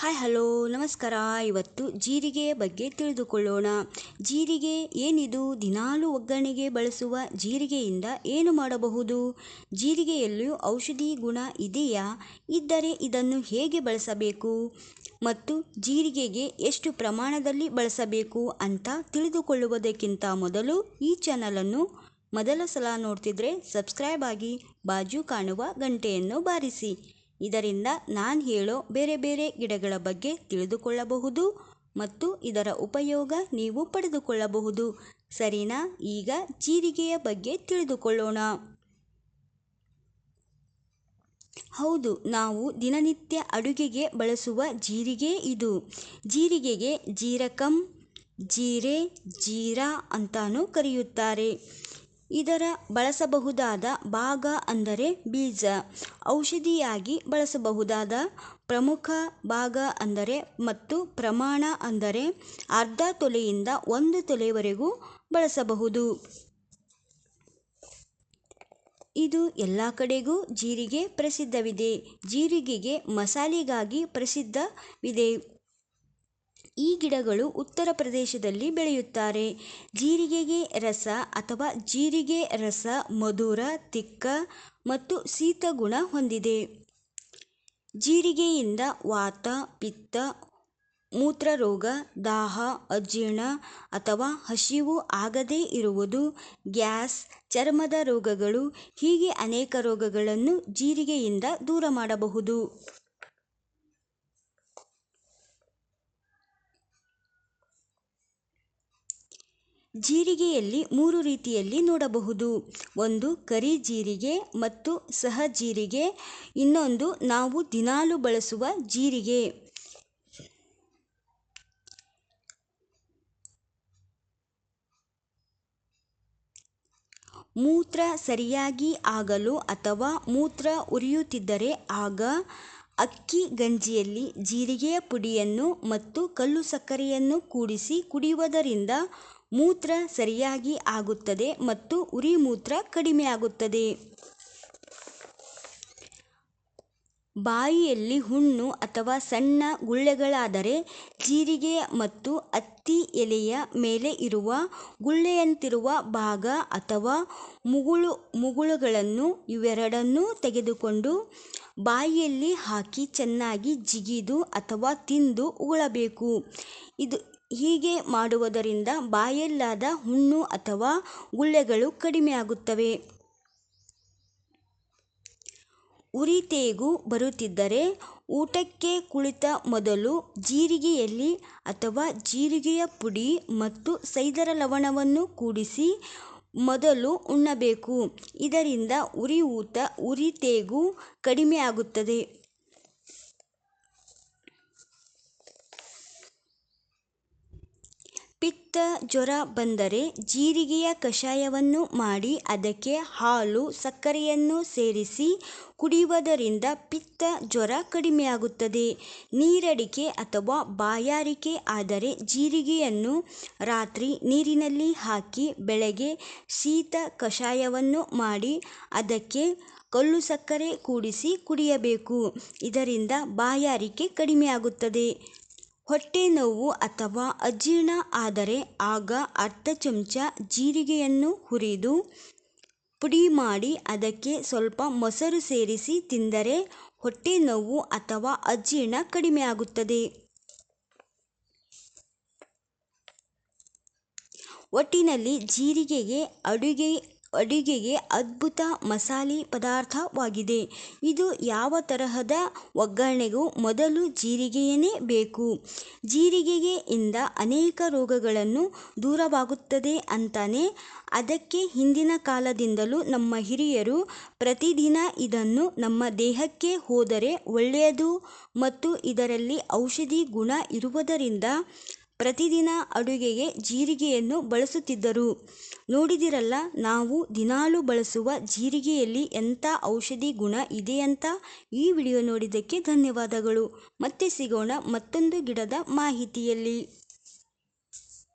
Hi hello ನಮಸ್ಕಾರ. ಇವತ್ತು ಜೀರಿಗೆಯ ಬಗ್ಗೆ ತಿಳಿದುಕೊಳ್ಳೋಣ. ಜೀರಿಗೆ ಏನಿದು? ದಿನಾಲು ಒಗ್ಗರಣೆಗೆ ಬಳಸುವ ಜೀರಿಗೆಯಿಂದ ಏನು ಮಾಡಬಹುದು? ಜೀರಿಗೆಯಲ್ಲೂ ಔಷಧಿ ಗುಣ ಇದೆಯಾ? ಇದ್ದರೆ ಇದನ್ನು ಹೇಗೆ ಬಳಸಬೇಕು ಮತ್ತು ಜೀರಿಗೆಗೆ ಎಷ್ಟು ಪ್ರಮಾಣದಲ್ಲಿ ಬಳಸಬೇಕು ಅಂತ ತಿಳಿದುಕೊಳ್ಳುವುದಕ್ಕಿಂತ ಮೊದಲು ಈ ಚಾನಲನ್ನು ಮೊದಲ ಸಲ ನೋಡ್ತಿದ್ರೆ ಸಬ್ಸ್ಕ್ರೈಬ್ ಆಗಿ, ಬಾಜು ಕಾಣುವ ಗಂಟೆಯನ್ನು ಬಾರಿಸಿ. ಇದರಿಂದ ನಾನು ಹೇಳೋ ಬೇರೆ ಬೇರೆ ಗಿಡಗಳ ಬಗ್ಗೆ ತಿಳಿದುಕೊಳ್ಳಬಹುದು ಮತ್ತು ಇದರ ಉಪಯೋಗ ನೀವು ಪಡೆದುಕೊಳ್ಳಬಹುದು. ಸರಿನಾ? ಈಗ ಜೀರಿಗೆಯ ಬಗ್ಗೆ ತಿಳಿದುಕೊಳ್ಳೋಣ. ಹೌದು, ನಾವು ದಿನನಿತ್ಯ ಅಡುಗೆಗೆ ಬಳಸುವ ಜೀರಿಗೆ ಇದು. ಜೀರಿಗೆಗೆ ಜೀರಕಂ, ಜೀರೆ, ಜೀರಾ ಅಂತಾನೂ ಕರೆಯುತ್ತಾರೆ. ಇದರ ಬಳಸಬಹುದಾದ ಭಾಗ ಅಂದರೆ ಬೀಜ. ಔಷಧಿಯಾಗಿ ಬಳಸಬಹುದಾದ ಪ್ರಮುಖ ಭಾಗ ಅಂದರೆ ಮತ್ತು ಪ್ರಮಾಣ ಅಂದರೆ ಅರ್ಧ ತೊಲೆಯಿಂದ 1 ತೊಲೆವರೆಗೂ ಬಳಸಬಹುದು. ಇದು ಎಲ್ಲ ಕಡೆಗೂ ಜೀರಿಗೆ ಪ್ರಸಿದ್ಧವಿದೆ. ಜೀರಿಗೆಗೆ ಮಸಾಲೆಗಾಗಿ ಪ್ರಸಿದ್ಧವಿದೆ. ಈ ಗಿಡಗಳು ಉತ್ತರ ಪ್ರದೇಶದಲ್ಲಿ ಬೆಳೆಯುತ್ತಾರೆ. ಜೀರಿಗೆಗೆ ರಸ ಅಥವಾ ಜೀರಿಗೆ ರಸ ಮಧುರ, ತಿಕ್ಕ ಮತ್ತು ಶೀತ ಗುಣ ಹೊಂದಿದೆ. ಜೀರಿಗೆಯಿಂದ ವಾತ, ಪಿತ್ತ, ಮೂತ್ರರೋಗ, ದಾಹ, ಅಜೀರ್ಣ ಅಥವಾ ಹಸಿವು ಆಗದೇ ಇರುವುದು, ಗ್ಯಾಸ್, ಚರ್ಮದ ರೋಗಗಳು ಹೀಗೆ ಅನೇಕ ರೋಗಗಳನ್ನು ಜೀರಿಗೆಯಿಂದ ದೂರ ಮಾಡಬಹುದು. ಜೀರಿಗೆಯಲ್ಲಿ 3 ರೀತಿಯಲ್ಲಿ ನೋಡಬಹುದು. ಒಂದು ಕರಿ ಜೀರಿಗೆ ಮತ್ತು ಸಹ ಜೀರಿಗೆ. ಇನ್ನೊಂದು ನಾವು ದಿನಾಲು ಬಳಸುವ ಜೀರಿಗೆ. ಮೂತ್ರ ಸರಿಯಾಗಿ ಆಗಲು ಅಥವಾ ಮೂತ್ರ ಉರಿಯುತ್ತಿದ್ದರೆ ಆಗ ಅಕ್ಕಿ ಗಂಜಿಯಲ್ಲಿ ಜೀರಿಗೆಯ ಪುಡಿಯನ್ನು ಮತ್ತು ಕಲ್ಲು ಸಕ್ಕರೆಯನ್ನು ಕೂಡಿಸಿ ಕುಡಿಯುವುದರಿಂದ ಮೂತ್ರ ಸರಿಯಾಗಿ ಆಗುತ್ತದೆ ಮತ್ತು ಉರಿ ಮೂತ್ರ ಕಡಿಮೆ ಆಗುತ್ತದೆ. ಬಾಯಿಯಲ್ಲಿ ಹುಣ್ಣು ಅಥವಾ ಸಣ್ಣ ಗುಳ್ಳೆಗಳಾದರೆ ಜೀರಿಗೆ ಮತ್ತು ಹತ್ತಿ ಎಲೆಯ ಮೇಲೆ ಇರುವ ಗುಳ್ಳೆಯಂತಿರುವ ಭಾಗ ಅಥವಾ ಮುಗುಳುಗಳನ್ನು ಇವೆರಡನ್ನೂ ತೆಗೆದುಕೊಂಡು ಬಾಯಿಯಲ್ಲಿ ಹಾಕಿ ಚೆನ್ನಾಗಿ ಜಿಗಿದು ಅಥವಾ ತಿಂದು ಉಗುಳಬೇಕು. ಹೀಗೆ ಮಾಡುವುದರಿಂದ ಬಾಯಲ್ಲಾದ ಹುಣ್ಣು ಅಥವಾ ಗುಳ್ಳೆಗಳು ಕಡಿಮೆಯಾಗುತ್ತವೆ. ಉರಿತೇಗು ಬರುತ್ತಿದ್ದರೆ ಊಟಕ್ಕೆ ಕುಳಿತ ಮೊದಲು ಜೀರಿಗೆಯಲ್ಲಿ ಅಥವಾ ಜೀರಿಗೆಯ ಪುಡಿ ಮತ್ತು ಸೈದರ ಲವಣವನ್ನು ಕೂಡಿಸಿ ಮೊದಲು ಉಣ್ಣಬೇಕು. ಇದರಿಂದ ಉರಿತೇಗು ಕಡಿಮೆ ಆಗುತ್ತದೆ. ಪಿತ್ತ ಜ್ವರ ಬಂದರೆ ಜೀರಿಗೆಯ ಕಷಾಯವನ್ನು ಮಾಡಿ ಅದಕ್ಕೆ ಹಾಲು, ಸಕ್ಕರೆಯನ್ನು ಸೇರಿಸಿ ಕುಡಿಯುವುದರಿಂದ ಪಿತ್ತ ಜ್ವರ ಕಡಿಮೆಯಾಗುತ್ತದೆ. ನೀರಡಿಕೆ ಅಥವಾ ಬಾಯಾರಿಕೆ ಆದರೆ ಜೀರಿಗೆಯನ್ನು ರಾತ್ರಿ ನೀರಿನಲ್ಲಿ ಹಾಕಿ ಬೆಳಗ್ಗೆ ಶೀತ ಕಷಾಯವನ್ನು ಮಾಡಿ ಅದಕ್ಕೆ ಕಲ್ಲು ಸಕ್ಕರೆ ಕೂಡಿಸಿ ಕುಡಿಯಬೇಕು. ಇದರಿಂದ ಬಾಯಾರಿಕೆ ಕಡಿಮೆಯಾಗುತ್ತದೆ. ಹೊಟ್ಟೆ ನೋವು ಅಥವಾ ಅಜೀರ್ಣ ಆದರೆ ಆಗ ಅರ್ಧ ಚಮಚ ಜೀರಿಗೆಯನ್ನು ಹುರಿದು ಪುಡಿ ಮಾಡಿ ಅದಕ್ಕೆ ಸ್ವಲ್ಪ ಮೊಸರು ಸೇರಿಸಿ ತಿಂದರೆ ಹೊಟ್ಟೆ ನೋವು ಅಥವಾ ಅಜೀರ್ಣ ಕಡಿಮೆಯಾಗುತ್ತದೆ. ಒಟ್ಟಿನಲ್ಲಿ ಜೀರಿಗೆಗೆ ಅಡುಗೆಗೆ ಅದ್ಭುತ ಮಸಾಲೆ ಪದಾರ್ಥವಾಗಿದೆ. ಇದು ಯಾವ ತರಹದ ಒಗ್ಗರಣೆಗೂ ಮೊದಲು ಜೀರಿಗೆಯೇ ಬೇಕು. ಜೀರಿಗೆಯಿಂದ ಅನೇಕ ರೋಗಗಳನ್ನು ದೂರವಾಗುತ್ತದೆ ಅಂತಾನೆ. ಅದಕ್ಕೆ ಹಿಂದಿನ ಕಾಲದಿಂದಲೂ ನಮ್ಮ ಹಿರಿಯರು ಪ್ರತಿದಿನ ಇದನ್ನು ನಮ್ಮ ದೇಹಕ್ಕೆ ಹೋದರೆ ಒಳ್ಳೆಯದು ಮತ್ತು ಇದರಲ್ಲಿ ಔಷಧಿ ಗುಣ ಇರುವುದರಿಂದ ಪ್ರತಿದಿನ ಅಡುಗೆಗೆ ಜೀರಿಗೆಯನ್ನು ಬಳಸುತ್ತಿದ್ದರು. ನೋಡಿದಿರಲ್ಲ, ನಾವು ದಿನಾಲು ಬಳಸುವ ಜೀರಿಗೆಯಲ್ಲಿ ಎಂಥ ಔಷಧಿ ಗುಣ ಇದೆಯಂತ. ಈ ವಿಡಿಯೋ ನೋಡಿದ್ದಕ್ಕೆ ಧನ್ಯವಾದಗಳು. ಮತ್ತೆ ಸಿಗೋಣ ಮತ್ತೊಂದು ಗಿಡದ ಮಾಹಿತಿಯಲ್ಲಿ.